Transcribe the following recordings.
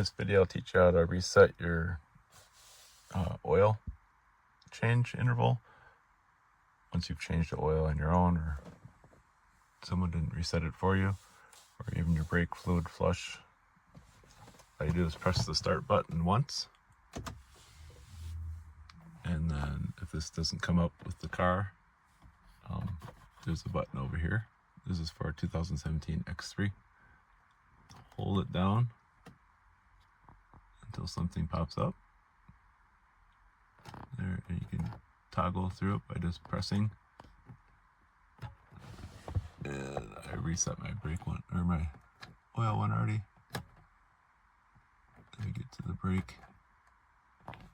this video, I'll teach you how to reset your oil change interval. Once you've changed the oil on your own, or someone didn't reset it for you, or even your brake fluid flush, all you do is press the start button once, and then if this doesn't come up with the car, there's a button over here. This is for a 2017 X3. Hold it down until something pops up. There, and you can toggle through it by just pressing. And I reset my brake one, or my oil one already. Let me get to the brake.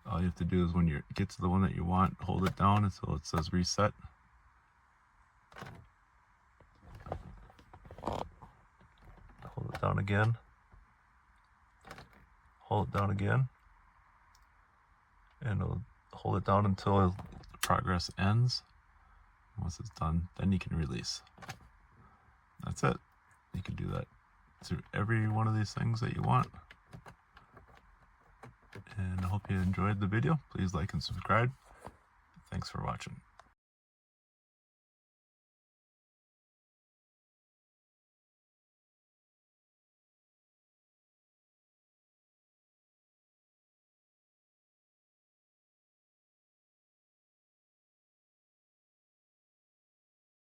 All you have to do is when you get to the one that you want, hold it down until it says reset. Hold it down again. Hold it down again. And it'll hold it down until the progress ends. Once it's done, then you can release. That's it. You can do that through every one of these things that you want. And I hope you enjoyed the video. Please like and subscribe. Thanks for watching.